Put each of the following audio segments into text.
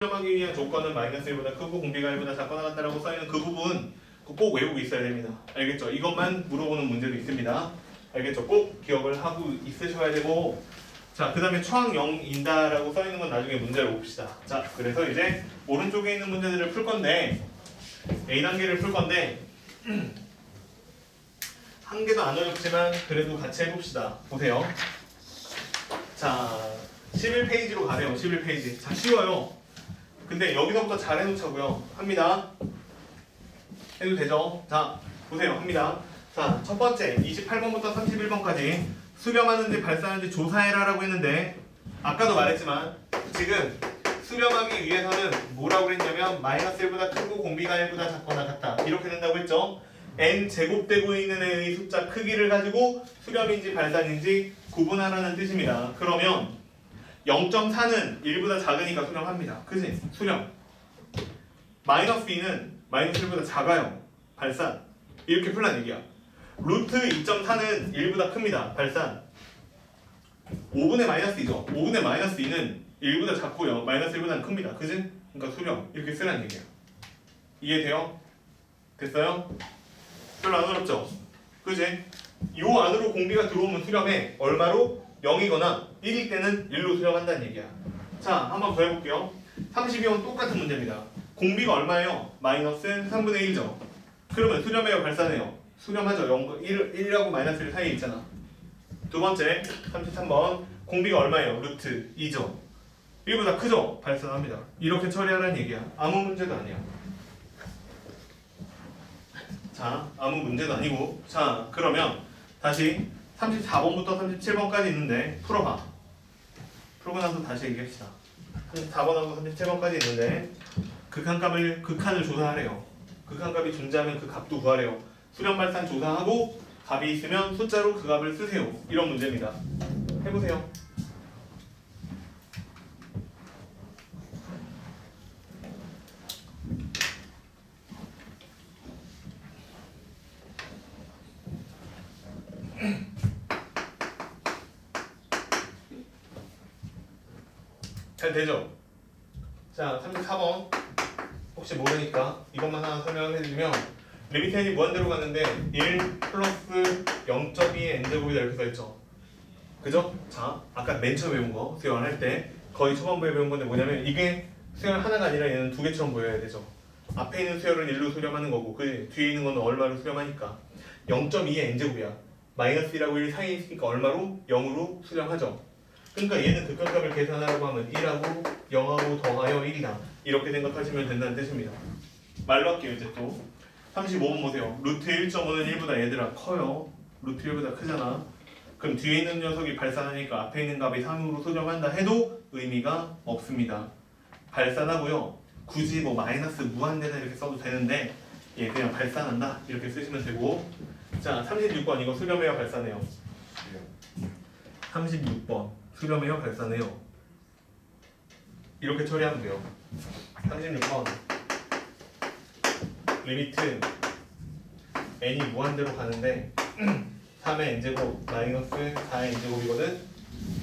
수렴하기 위한 조건은 마이너스 1보다 크고 공비가 1보다 작거나 같다라고 써있는 그 부분 꼭 외우고 있어야 됩니다. 알겠죠? 이것만 물어보는 문제도 있습니다. 알겠죠? 꼭 기억을 하고 있으셔야 되고, 자, 그 다음에 초항 0인다라고 써있는 건 나중에 문제를 봅시다. 자, 그래서 이제 오른쪽에 있는 문제들을 풀 건데, A단계를 풀 건데, 한 개도 안 어렵지만 그래도 같이 해봅시다. 보세요. 자, 11페이지로 가세요. 11페이지. 자, 쉬워요. 근데 여기서부터 잘 해놓자고요. 합니다. 해도 되죠? 자, 보세요. 합니다. 자, 첫 번째 28번부터 31번까지 수렴하는지 발사하는지 조사해라 라고 했는데, 아까도 말했지만 지금 수렴하기 위해서는 뭐라고 그랬냐면 마이너스 1보다 크고 공비가 1보다 작거나 같다 이렇게 된다고 했죠. n 제곱되고 있는 애의 숫자 크기를 가지고 수렴인지 발산인지 구분하라는 뜻입니다. 그러면 0.4는 1보다 작으니까 수렴합니다. 그지? 수렴. 마이너스 2는 마이너스 1보다 작아요. 발산. 이렇게 풀란 얘기야. 루트 2.4는 1보다 큽니다. 발산. 5분의 마이너스 2죠. 5분의 마이너스 2는 1보다 작고요. 마이너스 1보다는 큽니다. 그지? 그러니까 수렴. 이렇게 쓰란 얘기야. 이해돼요? 됐어요? 별로 안 어렵죠? 그지? 요 안으로 공비가 들어오면 수렴해. 얼마로? 0이거나 1일 때는 1로 수렴한다는 얘기야. 자, 한번 더 해볼게요. 32번 똑같은 문제입니다. 공비가 얼마예요? 마이너스 3분의 1죠. 그러면 수렴해요? 발산해요? 수렴하죠. 1하고 마이너스 1 사이에 있잖아. 두 번째 33번 공비가 얼마예요? 루트 2죠. 1보다 크죠? 발산합니다. 이렇게 처리하라는 얘기야. 아무 문제도 아니야. 자, 아무 문제도 아니고, 자, 그러면 다시 34번부터 37번까지 있는데 풀어봐. 풀고 나서 다시 얘기합시다. 34번하고 37번까지 있는데 극한을 조사하래요. 극한값이 존재하면 그 값도 구하래요. 수렴 발산 조사하고 값이 있으면 숫자로 그 값을 쓰세요. 이런 문제입니다. 해보세요. 잘 되죠? 자, 34번 혹시 모르니까 이것만 하나 설명을 해주면 리미트 n이 무한대로 갔는데 1 플러스 0.2의 n제곱이다 이렇게 써있죠? 그죠? 자, 아까 맨 처음에 배운 거 수열할 때 거의 초반부에 배운 건데 뭐냐면 이게 수열 하나가 아니라 얘는 두 개처럼 보여야 되죠. 앞에 있는 수열은 1로 수렴하는 거고 그 뒤에 있는 건 얼마로 수렴하니까 0.2의 n제곱이야. 마이너스 1하고 1 사이에 있으니까 얼마로? 0으로 수렴하죠. 그러니까 얘는 극한값을 계산하라고 하면 1하고 0하고 더하여 1이다. 이렇게 생각하시면 된다는 뜻입니다. 말로 할게요. 이제 또 35번 보세요. 루트 1.5는 1보다 얘들아 커요. 루트 1보다 크잖아. 그럼 뒤에 있는 녀석이 발산하니까 앞에 있는 값이 3으로 수렴한다 해도 의미가 없습니다. 발산하고요. 굳이 뭐 마이너스 무한대다 이렇게 써도 되는데 얘 그냥 발산한다 이렇게 쓰시면 되고. 자, 36번 이거 수렴해요 발산해요? 36번 수렴해요 발산해요? 이렇게 처리하면 돼요. 36번 리미트 n이 무한대로 가는데 3의 n제곱 마이너스 4의 n제곱이거든.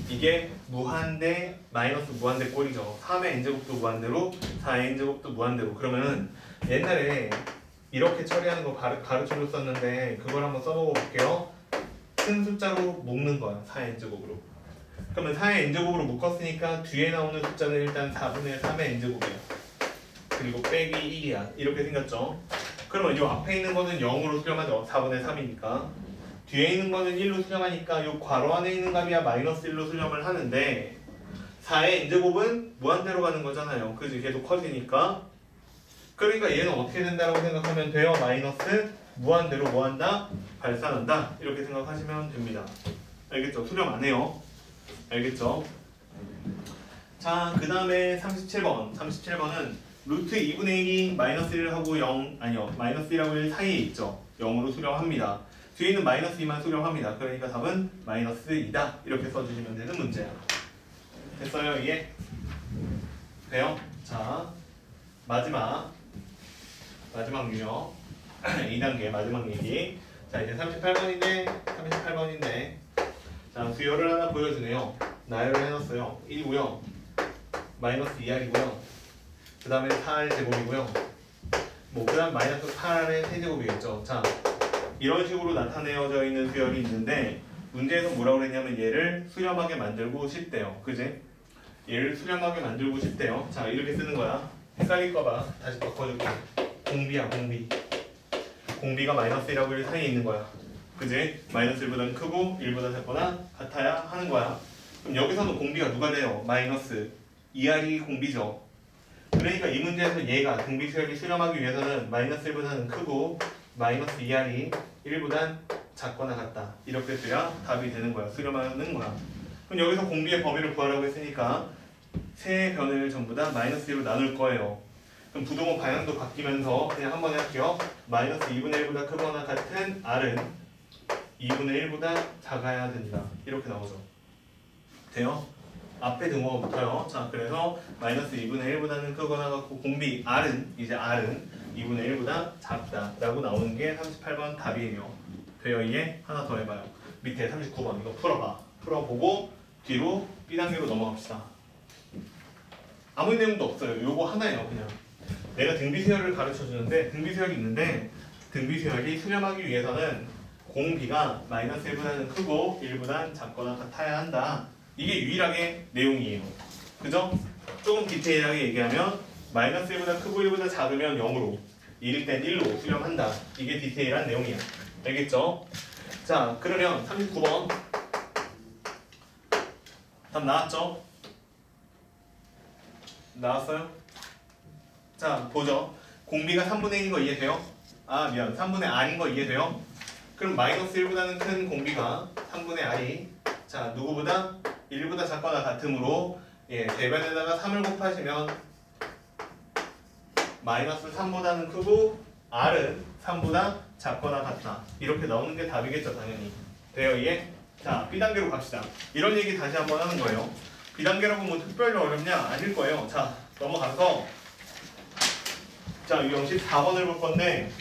이게 무한대 마이너스 무한대 꼴이죠. 3의 n제곱도 무한대로 4의 n제곱도 무한대로. 그러면은 옛날에 이렇게 처리하는 거 가르쳐줬었는데 그걸 한번 써보고 볼게요. 큰 숫자로 묶는 거야. 4의 n제곱으로. 그러면 4의 n제곱으로 묶었으니까 뒤에 나오는 숫자는 일단 4분의 3의 n제곱이야. 그리고 빼기 1이야. 이렇게 생겼죠. 그러면 이 앞에 있는 거는 0으로 수렴하죠. 4분의 3이니까. 뒤에 있는 거는 1로 수렴하니까 이 괄호 안에 있는 값이야 마이너스 1로 수렴을 하는데 4의 n제곱은 무한대로 가는 거잖아요. 그지? 계속 커지니까. 그러니까 얘는 어떻게 된다라고 생각하면 돼요? 마이너스 무한대로 뭐한다? 발산한다. 이렇게 생각하시면 됩니다. 알겠죠? 수렴 안 해요. 알겠죠? 자, 그 다음에 37번. 37번은 루트 2분의 1이 마이너스 1하고 0, 아니요. 마이너스 1하고 1 사이에 있죠. 0으로 수렴합니다. 뒤에 있는 마이너스 2만 수렴합니다. 그러니까 답은 마이너스 2다. 이렇게 써주시면 되는 문제야. 됐어요? 이게? 돼요? 자, 마지막 유형 2단계 마지막 얘기. 자, 이제 38번인데 자, 수열을 하나 보여주네요. 나열을 해놨어요. 1이고요. 마이너스 2R이고요. 그 다음에 8제곱이고요. 뭐 그 다음 마이너스 8의 세제곱이겠죠. 자, 이런 식으로 나타내어져 있는 수열이 있는데 문제에서 뭐라고 그랬냐면 얘를 수렴하게 만들고 싶대요. 그지? 얘를 수렴하게 만들고 싶대요. 자, 이렇게 쓰는 거야. 헷갈릴까봐 다시 바꿔줄게. 공비야, 공비. 공비가 마이너스 1하고 1 사이에 있는 거야. 그지? 마이너스 1보다는 크고 1보다 작거나 같아야 하는 거야. 그럼 여기서는 공비가 누가 돼요? 마이너스 2R이 공비죠. 그러니까 이 문제에서 얘가 등비 수열이 수렴하기 위해서는 마이너스 1보다는 크고 마이너스 2R이 1보단 작거나 같다. 이렇게 써야 답이 되는 거야. 수렴하는 거야. 그럼 여기서 공비의 범위를 구하라고 했으니까 세 변을 전부 다 마이너스 1로 나눌 거예요. 그럼 부동호 방향도 바뀌면서 그냥 한번 할게요. 마이너스 2분의 1보다 크거나 같은 R은 2분의 1보다 작아야 된다. 이렇게 나오죠. 돼요? 앞에 등호부터요. 자, 그래서 마이너스 2분의 1보다는 크거나 같고 공비 R은 2분의 1보다 작다 라고 나오는 게 38번 답이에요. 돼요? 이해? 하나 더 해봐요. 밑에 39번 이거 풀어봐. 풀어보고 뒤로 B단계로 넘어갑시다. 아무 내용도 없어요. 요거 하나예요. 그냥 내가 등비수열을 가르쳐주는데 등비수열이 있는데 등비수열이 수렴하기 위해서는 공비가 마이너스 1보다는 크고 1보다 작거나 같아야 한다. 이게 유일하게 내용이에요. 그죠? 조금 디테일하게 얘기하면 마이너스 1보다 크고 1보다 작으면 0으로 1일 땐 1로 수렴한다. 이게 디테일한 내용이야. 알겠죠? 자, 그러면 39번 답 나왔죠? 나왔어요? 자, 보죠. 공비가 3분의 1인 거 이해돼요? 아, 미안. 3분의 R인 거 이해돼요? 그럼 마이너스 1보다는 큰 공비가 3분의 R이 자, 누구보다? 1보다 작거나 같으므로 예, 대변에다가 3을 곱하시면 마이너스 3보다는 크고 R은 3보다 작거나 같다. 이렇게 나오는 게 답이겠죠, 당연히. 돼요, 이해? 자, B단계로 갑시다. 이런 얘기 다시 한번 하는 거예요. B단계라고 뭐 특별히 어렵냐? 아닐 거예요. 자, 넘어가서 자, 유형 14번을 볼 건데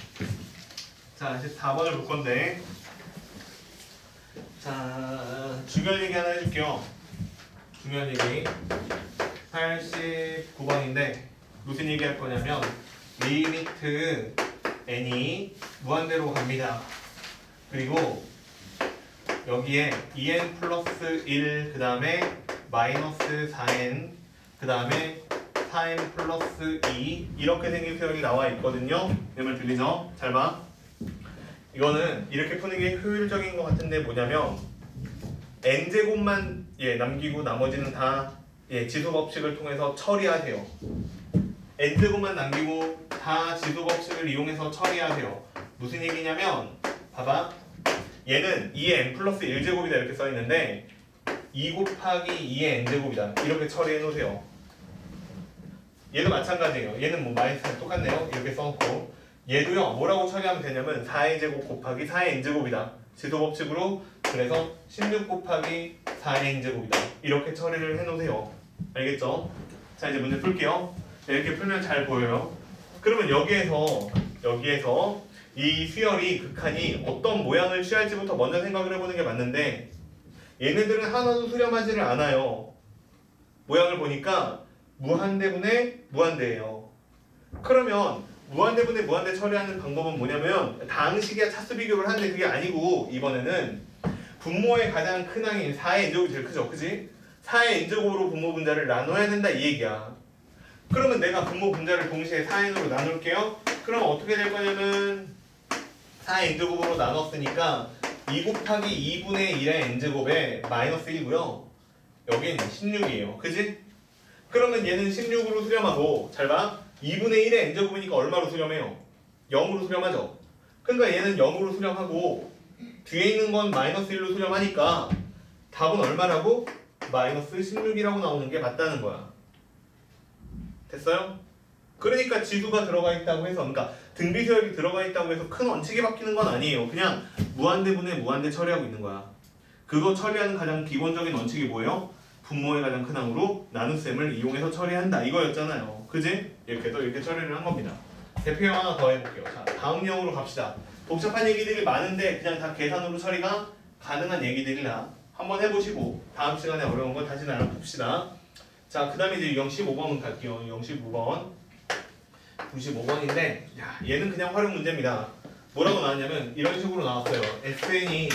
자, 14번을 볼 건데 자, 중요한 얘기 하나 해줄게요. 중요한 얘기 89번인데 무슨 얘기 할 거냐면 리미트 n이 무한대로 갑니다. 그리고 여기에 2n 플러스 1 그 다음에 마이너스 4n 그 다음에 4n 플러스 2 이렇게 생긴 표현이 나와 있거든요. 내 말 들리죠? 잘 봐. 이거는 이렇게 푸는 게 효율적인 것 같은데 뭐냐면 n제곱만 남기고 나머지는 다 지수 법칙을 통해서 처리하세요. n제곱만 남기고 다 지수 법칙을 이용해서 처리하세요. 무슨 얘기냐면 봐봐. 얘는 2의 n 플러스 1제곱이다 이렇게 써있는데 2 곱하기 2의 n제곱이다 이렇게 처리해 놓으세요. 얘도 마찬가지예요. 얘는 뭐 마이너스 똑같네요. 이렇게 써놓고 얘도요 뭐라고 처리하면 되냐면 4의 제곱 곱하기 4의 n제곱이다 지수 법칙으로 그래서 16 곱하기 4의 n제곱이다 이렇게 처리를 해놓으세요. 알겠죠? 자, 이제 문제 풀게요. 이렇게 풀면 잘 보여요. 그러면 여기에서 이 수열이 극한이 어떤 모양을 취할지부터 먼저 생각을 해보는 게 맞는데 얘네들은 하나도 수렴하지를 않아요. 모양을 보니까 무한대분의 무한대예요. 그러면 무한대분의 무한대 처리하는 방법은 뭐냐면 다항식이야 차수 비교를 하는데 그게 아니고 이번에는 분모의 가장 큰 항인 4의 n제곱이 제일 크죠. 그지? 4의 n제곱으로 분모 분자를 나눠야 된다 이 얘기야. 그러면 내가 분모 분자를 동시에 4n으로 나눌게요. 그럼 어떻게 될 거냐면 4의 n제곱으로 나눴으니까 2 곱하기 2분의 1의 n제곱에 마이너스 1이고요. 여긴 16이에요. 그지? 그러면 얘는 16으로 수렴하고 잘 봐. 2분의 1의 n제곱이니까 얼마로 수렴해요? 0으로 수렴하죠. 그러니까 얘는 0으로 수렴하고 뒤에 있는 건 마이너스 1로 수렴하니까 답은 얼마라고? 마이너스 16이라고 나오는 게 맞다는 거야. 됐어요? 그러니까 지수가 들어가 있다고 해서 그러니까 등비수열이 들어가 있다고 해서 큰 원칙이 바뀌는 건 아니에요. 그냥 무한대분의 무한대 처리하고 있는 거야. 그거 처리하는 가장 기본적인 원칙이 뭐예요? 분모의 가장 큰 항으로 나눗셈을 이용해서 처리한다 이거였잖아요. 그지? 이렇게 처리를 한 겁니다. 대표형 하나 더 해볼게요. 자, 다음 형으로 갑시다. 복잡한 얘기들이 많은데 그냥 다 계산으로 처리가 가능한 얘기들이라 한번 해보시고 다음 시간에 어려운 거 다시 나눠 봅시다. 자, 그 다음에 이제 유형 15번 갈게요. 유형 15번 95번인데 야, 얘는 그냥 활용 문제입니다. 뭐라고 나왔냐면 이런 식으로 나왔어요. SN이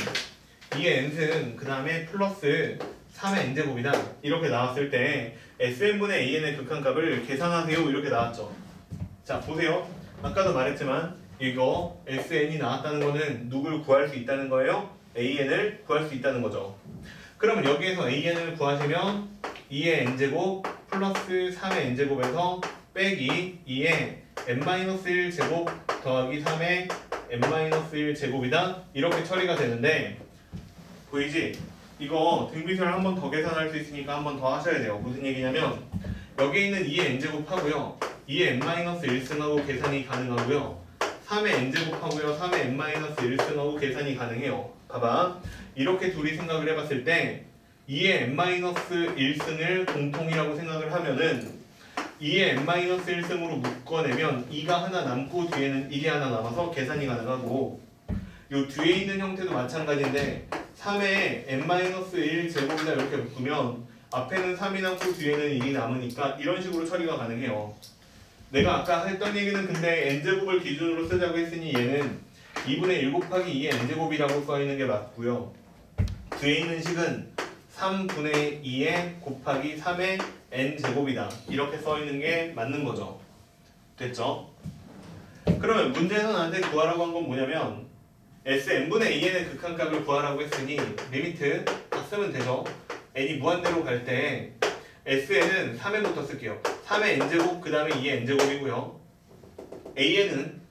2의 n승 그 다음에 플러스 3의 n제곱이다. 이렇게 나왔을 때 SN분의 AN의 극한값을 계산하세요. 이렇게 나왔죠. 자 보세요. 아까도 말했지만 이거 SN이 나왔다는 거는 누굴 구할 수 있다는 거예요? AN을 구할 수 있다는 거죠. 그러면 여기에서 AN을 구하시면 2의 n제곱 플러스 3의 n제곱에서 빼기 2의 n-1 제곱 더하기 3의 n-1 제곱이다. 이렇게 처리가 되는데 보이지? 이거 등비수열 한 번 더 계산할 수 있으니까 한 번 더 하셔야 돼요. 무슨 얘기냐면 여기에 있는 2의 n제곱 하고요. 2의 n-1승하고 계산이 가능하고요. 3의 n제곱 하고요. 3의 n-1승하고 계산이 가능해요. 봐봐. 이렇게 둘이 생각을 해봤을 때 2의 n-1승을 공통이라고 생각을 하면은 2의 n-1승으로 묶어내면 2가 하나 남고 뒤에는 1이 하나 남아서 계산이 가능하고 요 뒤에 있는 형태도 마찬가지인데 3의 n-1 제곱이다 이렇게 묶으면 앞에는 3이 남고 뒤에는 1이 남으니까 이런 식으로 처리가 가능해요. 내가 아까 했던 얘기는 근데 n제곱을 기준으로 쓰자고 했으니 얘는 2분의 1 곱하기 2의 n제곱이라고 써있는 게 맞고요. 뒤에 있는 식은 3분의 2의 곱하기 3의 n제곱이다. 이렇게 써있는 게 맞는 거죠. 됐죠? 그러면 문제에서 나한테 구하라고 한 건 뭐냐면 Sn분의 AN의 극한값을 구하라고 했으니 리미트 다 쓰면 되죠. n이 무한대로 갈 때 Sn은 3회부터 쓸게요. 3의 n제곱 그 다음에 2의 n제곱이고요. AN은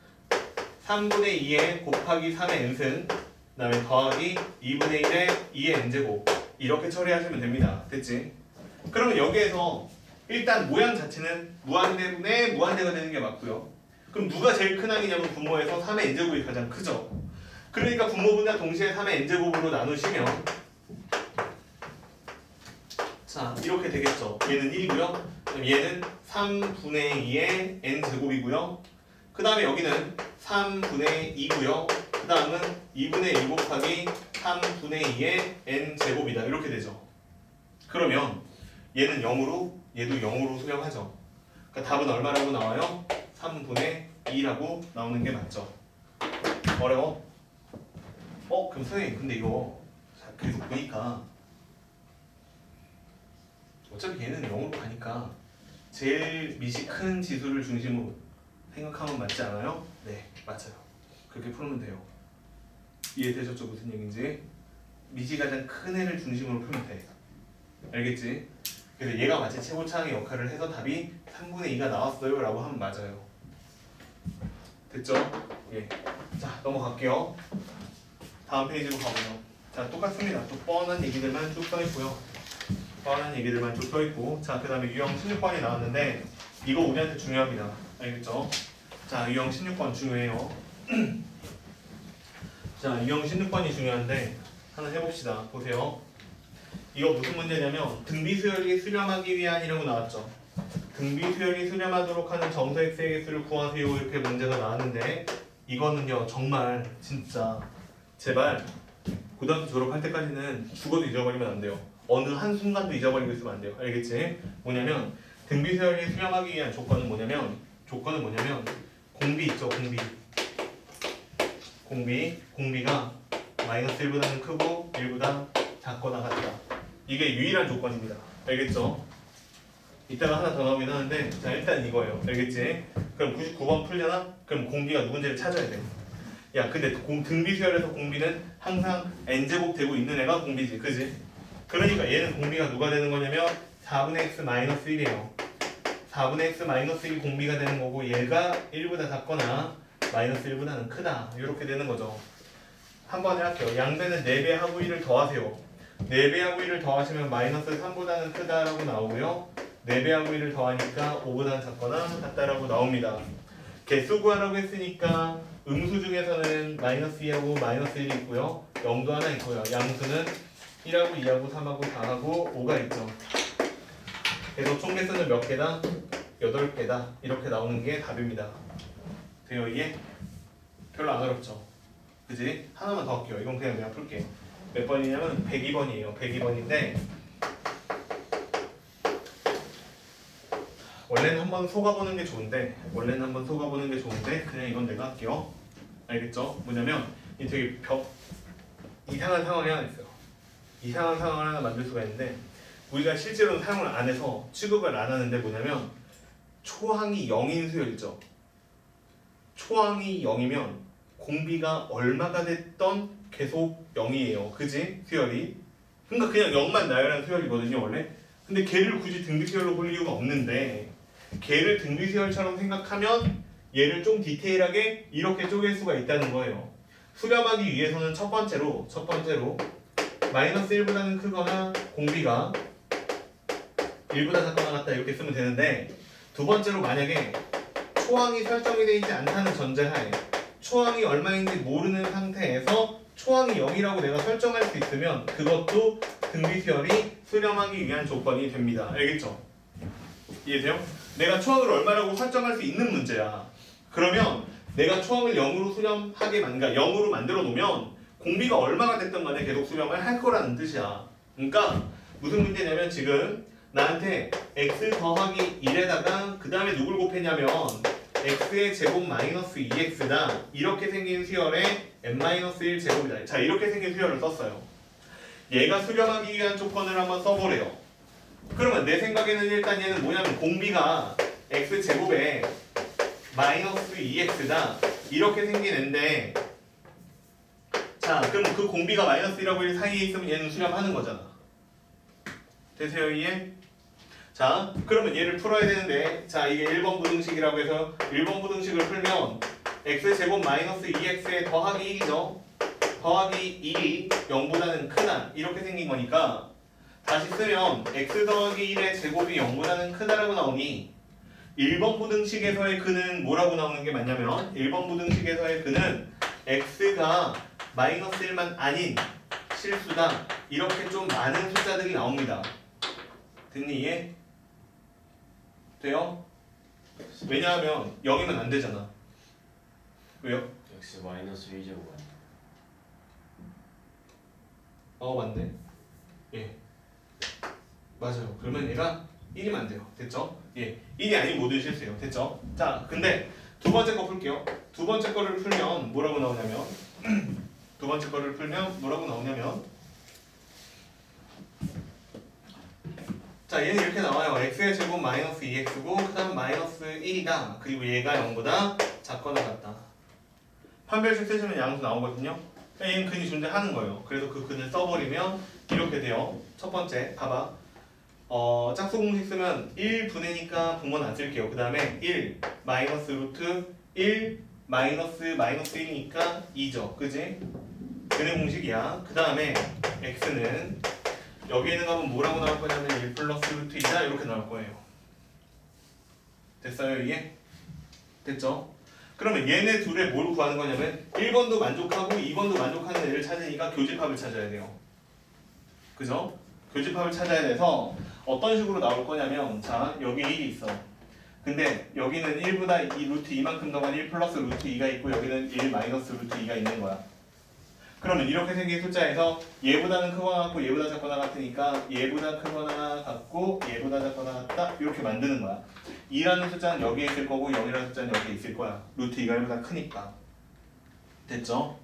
3분의 2의 곱하기 3의 n승 그 다음에 더하기 2분의 1의 2의 n제곱 이렇게 처리하시면 됩니다. 됐지? 그러면 여기에서 일단 모양 자체는 무한대가 되는 게 맞고요. 그럼 누가 제일 큰 항이냐면 분모에서 3의 n제곱이 가장 크죠. 그러니까 분모분과 동시에 3의 n제곱으로 나누시면 자 이렇게 되겠죠. 얘는 1이고요. 그럼 얘는 3분의 2의 n제곱이고요. 그 다음에 여기는 3분의 2고요. 그 다음은 2분의 1 곱하기 3분의 2의 n제곱이다. 이렇게 되죠. 그러면 얘는 0으로 얘도 0으로 수렴하죠. 그러니까 답은 얼마라고 나와요? 3분의 2라고 나오는 게 맞죠. 어려워? 그럼 선생님 근데 이거 계속 보니까 어차피 얘는 0으로 가니까 제일 미시 큰 지수를 중심으로 생각하면 맞지 않아요? 네, 맞아요. 그렇게 풀면 돼요. 이해되셨죠? 무슨 얘기인지? 미시 가장 큰 애를 중심으로 풀면 돼. 알겠지? 그래서 얘가 마치 최고차항의 역할을 해서 답이 3분의 2가 나왔어요 라고 하면 맞아요. 됐죠? 예. 자, 넘어갈게요. 다음 페이지로 가보죠. 자, 똑같습니다. 또 뻔한 얘기들만 쭉 써있고요. 뻔한 얘기들만 쭉 써있고 자, 그 다음에 유형 16번이 나왔는데 이거 우리한테 중요합니다. 알겠죠? 자, 유형 16번 중요해요. 자, 유형 16번이 중요한데 하나 해봅시다. 보세요. 이거 무슨 문제냐면 등비수열이 수렴하기 위한이라고 나왔죠. 등비수열이 수렴하도록 하는 정서 x의 개수를 구하세요. 이렇게 문제가 나왔는데 이거는요 정말 진짜 제발 고등학교 졸업할 때까지는 죽어도 잊어버리면 안 돼요. 어느 한순간도 잊어버리고 있으면 안 돼요. 알겠지? 뭐냐면 등비수열이 수렴하기 위한 조건은 뭐냐면 공비 있죠. 공비가 마이너스 1보다는 크고 1보다 작거나 같다. 이게 유일한 조건입니다. 알겠죠? 이따가 하나 더 나오긴 하는데 자 일단 이거예요. 알겠지? 그럼 99번 풀려나? 그럼 공비가 누군지를 찾아야 돼. 야 근데 등비수열에서 공비는 항상 n제곱 되고 있는 애가 공비지. 그지? 그러니까 얘는 공비가 누가 되는 거냐면 4분의 x 마이너스 1이에요. 4분의 x 마이너스 1이 공비가 되는 거고 얘가 1보다 작거나 마이너스 1보다는 크다. 이렇게 되는 거죠. 한 번에 할게요. 양배는 4배 하고 1을 더하세요. 4배하고 1을 더하시면 마이너스 3보다는 크다라고 나오고요. 4배하고 1을 더하니까 5보다는 작거나 같다라고 나옵니다. 개수 구하라고 했으니까 음수 중에서는 마이너스 2하고 마이너스 1이 있고요. 0도 하나 있고요. 양수는 1하고 2하고 3하고 4하고 5가 있죠. 그래서 총 개수는 몇 개다? 8개다. 이렇게 나오는 게 답입니다. 돼요 이게? 별로 안 어렵죠? 그지? 하나만 더 할게요. 이건 그냥 내가 풀게. 몇 번이냐면 102번이에요. 102번인데 원래는 한번 속아보는 게 좋은데 그냥 이건 내가 할게요. 알겠죠? 뭐냐면 이 되게 이상한 상황이 하나 있어요. 이상한 상황을 하나 만들 수가 있는데 우리가 실제로는 사용을 안 해서 취급을 안 하는데 뭐냐면 초항이 0인 수열이죠. 초항이 0이면 공비가 얼마가 됐던 계속 0이에요. 그지? 수열이. 그러니까 그냥 0만 나열한 수열이거든요 원래. 근데 걔를 굳이 등비수열로 볼 이유가 없는데 걔를 등비수열처럼 생각하면 얘를 좀 디테일하게 이렇게 쪼갤 수가 있다는 거예요. 수렴하기 위해서는 첫 번째로 마이너스 1보다는 크거나 공비가 1보다 작거나 같다 이렇게 쓰면 되는데 두 번째로 만약에 초항이 설정이 되어 있지 않다는 전제하에 초항이 얼마인지 모르는 상태에서 초항이 0이라고 내가 설정할 수 있으면 그것도 등비수열이 수렴하기 위한 조건이 됩니다. 알겠죠? 이해돼요? 내가 초항을 얼마라고 설정할 수 있는 문제야. 그러면 내가 초항을 0으로 수렴하게 그러니까 0으로 만들어 놓으면 공비가 얼마가 됐든 간에 계속 수렴을 할 거라는 뜻이야. 그러니까 무슨 문제냐면 지금 나한테 x 더하기 1에다가 그 다음에 누굴 곱했냐면 x의 제곱 마이너스 2x다 이렇게 생긴 수열에 n-1 제곱이다. 자 이렇게 생긴 수열을 썼어요. 얘가 수렴하기 위한 조건을 한번 써보래요. 그러면 내 생각에는 일단 얘는 뭐냐면 공비가 x제곱에 마이너스 2x다 이렇게 생긴 앤데 자 그럼 그 공비가 마이너스 1하고 1 사이에 있으면 얘는 수렴하는 거잖아. 되세요 이해? 자 그러면 얘를 풀어야 되는데 자 이게 1번 부등식이라고 해서 1번 부등식을 풀면 x제곱 마이너스 2x에 더하기 1이죠. 더하기 1이 0보다는 크다 이렇게 생긴 거니까 다시 쓰면 x 더하기 1의 제곱이 0보다는 크다라고 나오니 1번 부등식에서의 그는 뭐라고 나오는 게 맞냐면 1번 부등식에서의 그는 x가 마이너스 1만 아닌 실수다 이렇게 좀 많은 숫자들이 나옵니다. 됐니 이해? 돼요? 왜냐하면 0이면 안 되잖아. 왜요? x 마이너스 1제곱 맞네. 예. 맞아요. 그러면 얘가 1이면 안 돼요. 됐죠? 예. 1이 아닌 모든 실수예요. 됐죠? 자, 근데 두 번째 거 풀게요. 두 번째 거를 풀면 뭐라고 나오냐면 자, 얘는 이렇게 나와요. x의 제곱 마이너스 2x고 그 다음 마이너스 1이다. 그리고 얘가 0보다 작거나 같다. 판별식 쓰시면 양수 나오거든요. 얘는 근이 존재하는 거예요. 그래서 그 근을 써버리면 이렇게 돼요. 첫 번째, 봐봐. 짝수 공식 쓰면 1분의니까 분모는 안 쓸게요. 그 다음에 1 마이너스 루트 1 마이너스 1이니까 2죠. 그지? 근의 공식이야. 그 다음에 x는 여기 있는 값은 뭐라고 나올 거냐면 1 플러스 루트 2다 이렇게 나올 거예요. 됐어요 이게? 됐죠? 그러면 얘네 둘의 뭘 구하는 거냐면 1번도 만족하고 2번도 만족하는 애를 찾으니까 교집합을 찾아야 돼요. 그죠? 교집합을 찾아야 돼서 어떤 식으로 나올 거냐면 자 여기 1이 있어. 근데 여기는 1보다 이 루트 2만큼 더한 1 플러스 루트 2가 있고 여기는 1 마이너스 루트 2가 있는 거야. 그러면 이렇게 생긴 숫자에서 얘보다는 크거나 같고 얘보다 작거나 같으니까 얘보다 크거나 같고 얘보다 작거나 같다 이렇게 만드는 거야. 2라는 숫자는 여기에 있을 거고 0이라는 숫자는 여기에 있을 거야. 루트 2가 1보다 크니까. 됐죠?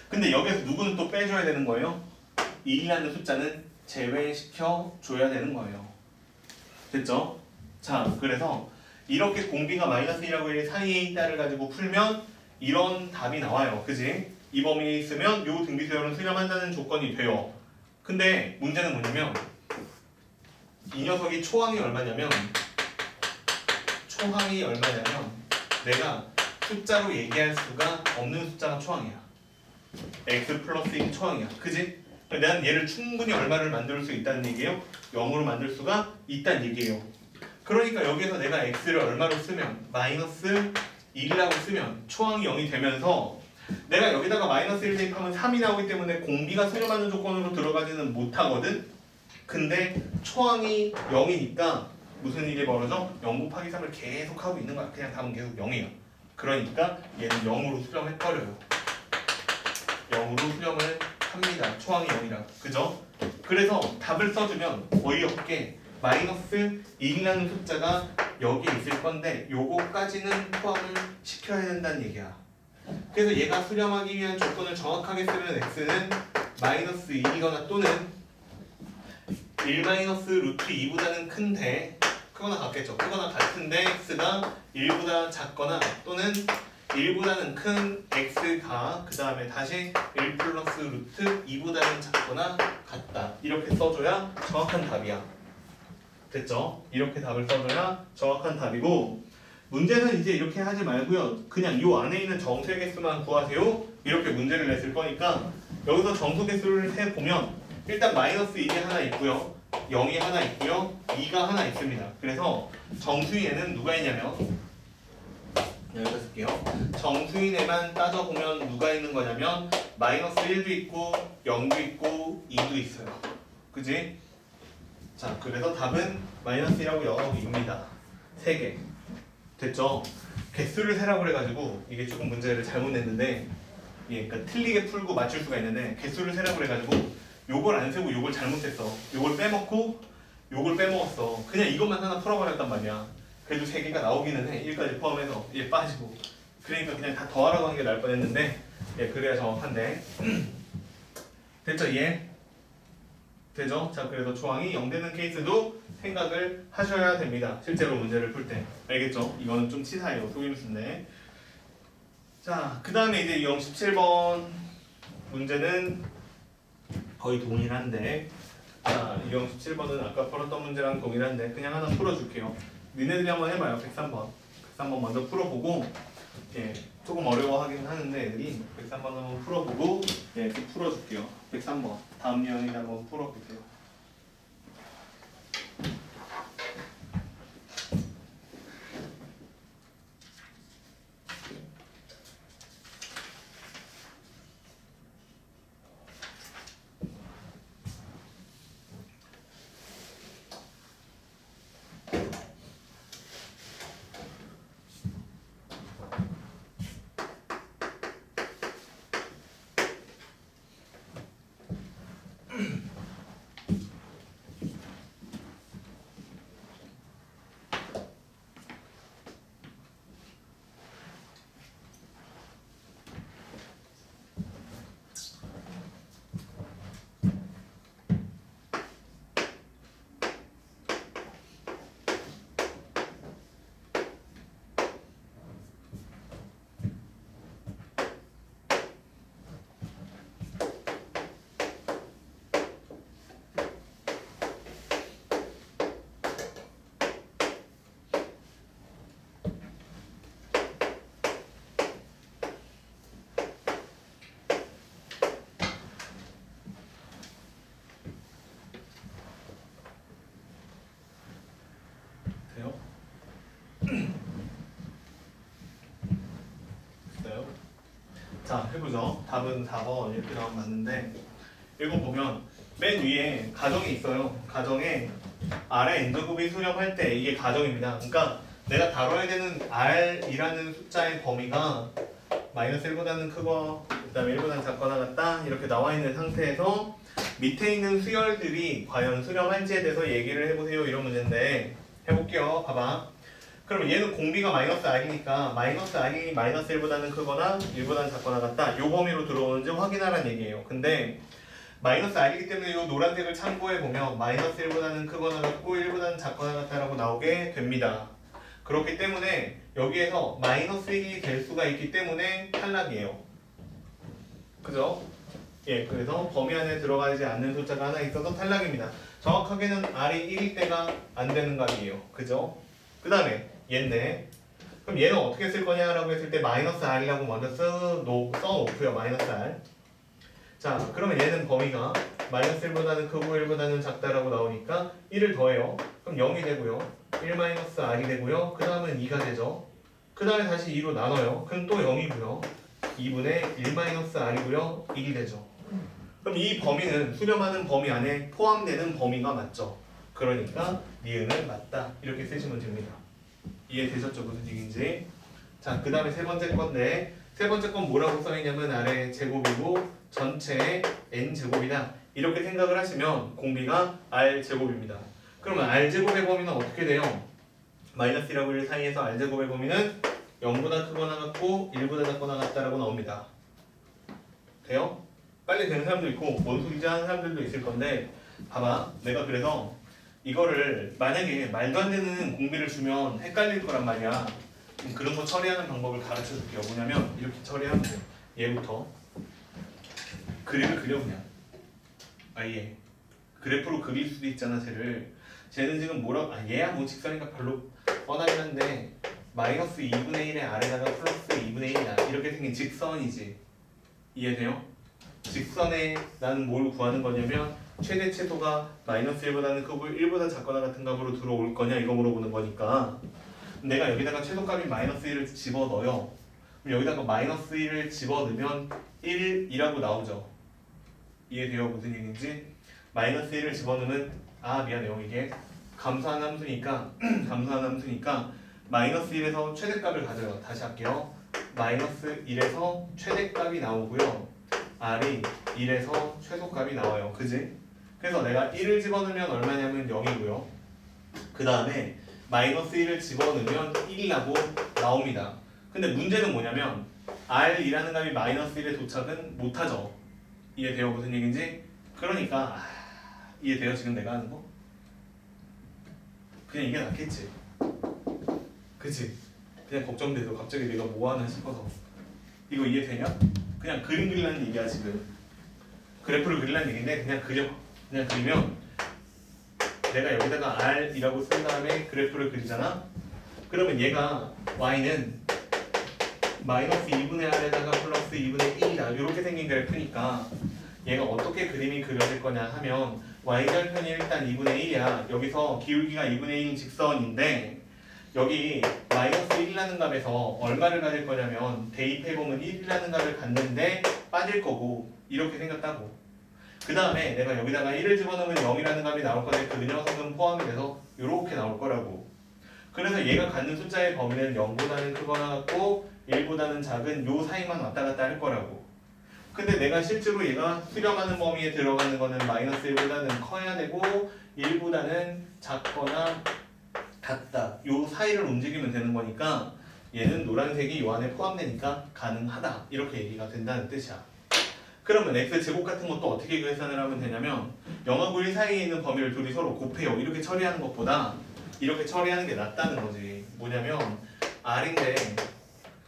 근데 여기서 누구는 또 빼줘야 되는 거예요? 1이라는 숫자는 제외시켜 줘야 되는 거예요. 됐죠? 자, 그래서 이렇게 공비가 마이너스 1하고 1 사이에 있다를 가지고 풀면 이런 답이 나와요. 그지? 이 범위에 있으면 요 등비수열은 수렴한다는 조건이 돼요. 근데 문제는 뭐냐면 이 녀석이 초항이 얼마냐면 내가 숫자로 얘기할 수가 없는 숫자가 초항이야. x 플러스 1이 초항이야. 그지? 난 얘를 충분히 얼마를 만들 수 있다는 얘기예요? 0으로 만들 수가 있다는 얘기예요. 그러니까 여기서 내가 x를 얼마로 쓰면 마이너스 1이라고 쓰면 초항이 0이 되면서 내가 여기다가 마이너스 1 대입하면 3이 나오기 때문에 공비가 수렴하는 조건으로 들어가지는 못하거든? 근데 초항이 0이니까 무슨 일이 벌어져? 0 곱하기 3을 계속 하고 있는 거야. 그냥 답은 계속 0이야. 그러니까 얘는 0으로 수렴해버려요. 0으로 수렴을 합니다. 초항이 0이라. 그죠? 그래서 답을 써주면 어이없게 마이너스 1이라는 숫자가 여기 있을 건데 요거까지는 포함을 시켜야 된다는 얘기야. 그래서 얘가 수렴하기 위한 조건을 정확하게 쓰면 x는 마이너스 1이거나 또는 1 마이너스 루트 2보다는 큰데 크거나 같겠죠. 크거나 같은데 x가 1보다 작거나 또는 1보다는 큰 x가 그 다음에 다시 1 플러스 루트 2보다는 작거나 같다. 이렇게 써줘야 정확한 답이야. 됐죠? 이렇게 답을 써줘야 정확한 답이고 문제는 이제 이렇게 하지 말고요. 그냥 이 안에 있는 정수의 개수만 구하세요. 이렇게 문제를 냈을 거니까 여기서 정수 개수를 해보면 일단 마이너스 1이 하나 있고요. 0이 하나 있고요. 2가 하나 있습니다. 그래서 정수인에는 누가 있냐면 여기다 쓸게요. 정수인에만 따져보면 누가 있는 거냐면 마이너스 1도 있고 0도 있고 2도 있어요. 그지? 자, 그래서 답은 마이너스 1하고 0입니다. 3개. 됐죠? 개수를 세라고 그래가지고 이게 조금 문제를 잘못 냈는데 그러니까 틀리게 풀고 맞출 수가 있는데 개수를 세라고 그래가지고 요걸 안 세고 요걸 잘못했어. 요걸 빼먹고 요걸 빼먹었어. 그냥 이것만 하나 풀어버렸단 말이야. 그래도 3개가 나오기는 해. 1까지 포함해서 얘 빠지고 그러니까 그냥 다 더하라고 하는 게 나을 뻔했는데 그래야 정확한데 됐죠? 이해? 되죠? 자, 그래서 조항이 0 되는 케이스도 생각을 하셔야 됩니다. 실제로 문제를 풀 때. 알겠죠? 이거는 좀 치사해요. 속임수인데. 자, 그 다음에 이제 17번 문제는 거의 동일한데 자, 17번은 아까 풀었던 문제랑 동일한데 그냥 하나 풀어줄게요. 니네들이 한번 해봐요. 103번. 103번 먼저 풀어보고 조금 어려워하긴 하는데 애들이 103번 한번 풀어보고 이렇게 풀어줄게요. 103번 다음 연이 한번 풀어볼게요. 돼요? 됐어요? 자, 해보죠. 답은 4번 이렇게 나오면 맞는데 읽어보면 맨 위에 가정이 있어요. 가정에 R의 n제곱이 수렴할 때 이게 가정입니다. 그러니까 내가 다뤄야 되는 R이라는 숫자의 범위가 마이너스 1보다는 크고 그 다음에 1보다는 작거나 같다 이렇게 나와 있는 상태에서 밑에 있는 수열들이 과연 수렴할지에 대해서 얘기를 해보세요. 이런 문제인데 해볼게요. 봐봐. 그러면 얘는 공비가 마이너스 R이니까 마이너스 R이 마이너스 1보다는 크거나 1보다는 작거나 같다. 요 범위로 들어오는지 확인하라는 얘기예요. 근데 마이너스 R이기 때문에 이 노란색을 참고해보면 마이너스 1보다는 크거나 같고 1보다는 작거나 같다라고 나오게 됩니다. 그렇기 때문에 여기에서 마이너스 1이 될 수가 있기 때문에 탈락이에요. 그죠? 그래서 범위 안에 들어가지 않는 숫자가 하나 있어서 탈락입니다. 정확하게는 R이 1일 때가 안 되는 값이에요. 그죠? 그 다음에 얘네. 그럼 얘는 어떻게 쓸 거냐라고 했을 때 마이너스 R이라고 먼저 써놓고요. 마이너스 R. 자, 그러면 얘는 범위가 마이너스 1보다는 크고 1보다는 작다라고 나오니까 1을 더해요. 그럼 0이 되고요. 1 마이너스 R이 되고요. 그 다음은 2가 되죠. 그 다음에 다시 2로 나눠요. 그럼 또 0이고요. 2분의 1 마이너스 R이고요. 1이 되죠. 그럼 이 범위는 수렴하는 범위 안에 포함되는 범위가 맞죠. 그러니까 니은은 맞다. 이렇게 쓰시면 됩니다. 이해되셨죠? 무슨 얘기인지. 자, 그 다음에 세 번째 건데 세 번째 건 뭐라고 써있냐면 아래 제곱이고 전체의 n제곱이다. 이렇게 생각을 하시면 공비가 r제곱입니다. 그러면 r제곱의 범위는 어떻게 돼요? 마이너스 1하고 1 사이에서 R제곱의 범위는 0보다 크거나 같고 1보다 작거나 같다라고 나옵니다. 돼요? 빨리 되는 사람도 있고 뭔 소리지 하는 사람들도 있을 건데 봐봐, 내가 그래서 이거를 만약에 말도 안 되는 공비를 주면 헷갈릴 거란 말이야. 그런 거 처리하는 방법을 가르쳐 줄게요. 뭐냐면 이렇게 처리하면 돼요. 얘부터 그림을 그려 그냥 아예 그래프로 그릴 수도 있잖아. 쟤는 지금 얘야 뭐 직선이니까 별로 뻔하긴 한데 마이너스 2분의 1의 아래다가 플러스 2분의 1이야 이렇게 생긴 직선이지. 이해돼요? 직선에 나는 뭘 구하는 거냐면 최대 최소가 마이너스 1보다는 크고 1보다 작거나 같은 값으로 들어올 거냐 이거 물어보는 거니까 내가 여기다가 최소값이 마이너스 1을 집어넣어요. 그럼 여기다가 마이너스 1을 집어넣으면 1이라고 나오죠. 이해돼요? 무슨 얘기인지? 마이너스 1을 집어넣으면 미안해요. 이게 감소한 함수니까 감소한 함수니까 마이너스 1에서 최대값을 가져요. 다시 할게요. 마이너스 1에서 최대값이 나오고요. R이 1에서 최소값이 나와요. 그지? 그래서 내가 1을 집어넣으면 얼마냐면 0이고요. 그 다음에 마이너스 1을 집어넣으면 1이라고 나옵니다. 근데 문제는 뭐냐면 R이라는 값이 마이너스 1에 도착은 못하죠. 이해돼요? 무슨 얘기인지? 그러니까 이해돼요? 지금 내가 하는 거? 그냥 이게 낫겠지. 그치? 그냥 걱정돼서 갑자기 내가 뭐 하나 싶어서. 이거 이해되냐? 그냥 그림 그리라는 얘기야 지금. 그래프를 그리라는 얘기인데 그냥 그려. 그냥 그리면 내가 여기다가 R이라고 쓴 다음에 그래프를 그리잖아? 그러면 얘가 Y는 마이너스 2분의 R에다가 플러스 2분의 1이다 이렇게 생긴 그래프니까 얘가 어떻게 그림이 그려질 거냐 하면 Y절편이 일단 2분의 1이야. 여기서 기울기가 2분의 1인 직선인데 여기 마이너스 1이라는 값에서 얼마를 가질 거냐면 대입해보면 1이라는 값을 갖는데 빠질 거고 이렇게 생겼다고. 그 다음에 내가 여기다가 1을 집어넣으면 0이라는 값이 나올 건데 그 녀석은 포함이 돼서 이렇게 나올 거라고. 그래서 얘가 갖는 숫자의 범위는 0보다는 크거나 같고 1보다는 작은 요 사이만 왔다 갔다 할 거라고. 근데 내가 실제로 얘가 수렴하는 범위에 들어가는 거는 마이너스 1보다는 커야 되고 1보다는 작거나 같다. 요 사이를 움직이면 되는 거니까 얘는 노란색이 요 안에 포함되니까 가능하다. 이렇게 얘기가 된다는 뜻이야. 그러면 x제곱 같은 것도 어떻게 계산을 하면 되냐면 0하고 1 사이에 있는 범위를 둘이 서로 곱해요. 이렇게 처리하는 것보다 이렇게 처리하는 게 낫다는 거지. 뭐냐면 R인데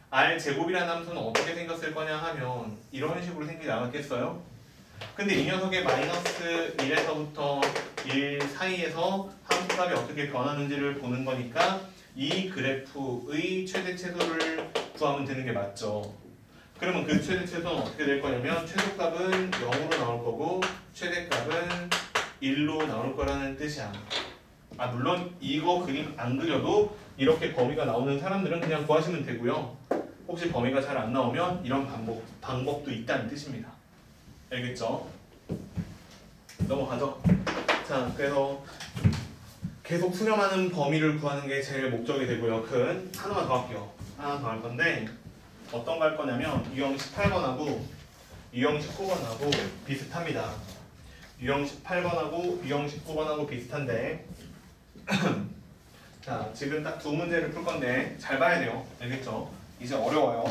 R제곱이라는 함수는 어떻게 생겼을 거냐 하면 이런 식으로 생기지 않았겠어요? 근데 이 녀석의 마이너스 1에서부터 1 사이에서 함수값이 어떻게 변하는지를 보는 거니까 이 그래프의 최대 최소를 구하면 되는 게 맞죠. 그러면 그 최대 최소는 어떻게 될 거냐면 최소값은 0으로 나올 거고 최대값은 1로 나올 거라는 뜻이야. 물론 이거 그림 안 그려도 이렇게 범위가 나오는 사람들은 그냥 구하시면 되고요. 혹시 범위가 잘 안 나오면 이런 방법도 있다는 뜻입니다. 알겠죠? 넘어가죠? 자, 그래서 계속 수렴하는 범위를 구하는 게 제일 목적이 되고요. 하나만 더 할게요. 하나 더 할 건데 어떤 거 할 거냐면 유형 18번하고 유형 19번하고 비슷합니다. 유형 18번하고 유형 19번하고 비슷한데 자, 지금 딱 두 문제를 풀 건데 잘 봐야 돼요. 알겠죠? 이제 어려워요.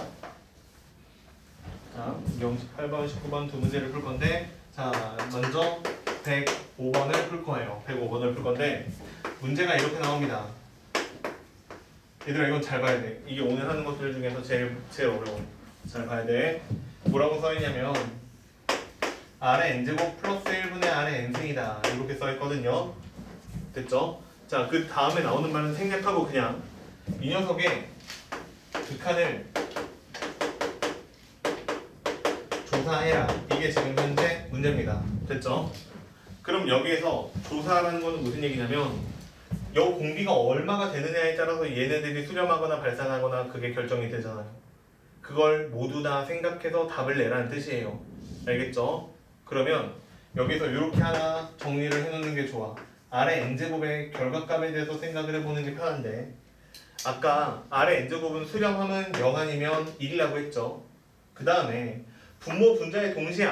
자, 유형 18번, 19번 두 문제를 풀 건데 자, 먼저 105번을 풀 거예요. 105번을 풀 건데 문제가 이렇게 나옵니다. 얘들아 이건 잘 봐야 돼. 이게 오늘 하는 것들 중에서 제일 어려워. 잘 봐야 돼. 뭐라고 써있냐면 R의 n제곱 플러스 1분의 R의 n승이다 이렇게 써있거든요. 됐죠? 자, 그 다음에 나오는 말은 생략하고 그냥 이 녀석의 극한을 조사해라. 이게 지금 현재 문제입니다. 됐죠? 그럼 여기에서 조사라는 거는 무슨 얘기냐면 요 공비가 얼마가 되느냐에 따라서 얘네들이 수렴하거나 발산하거나 그게 결정이 되잖아요. 그걸 모두 다 생각해서 답을 내라는 뜻이에요. 알겠죠? 그러면 여기서 이렇게 하나 정리를 해놓는 게 좋아. R의 n제곱의 결과값에 대해서 생각을 해보는 게 편한데 아까 R의 n제곱은 수렴하면 0 아니면 1이라고 했죠. 그 다음에 분모 분자에 동시에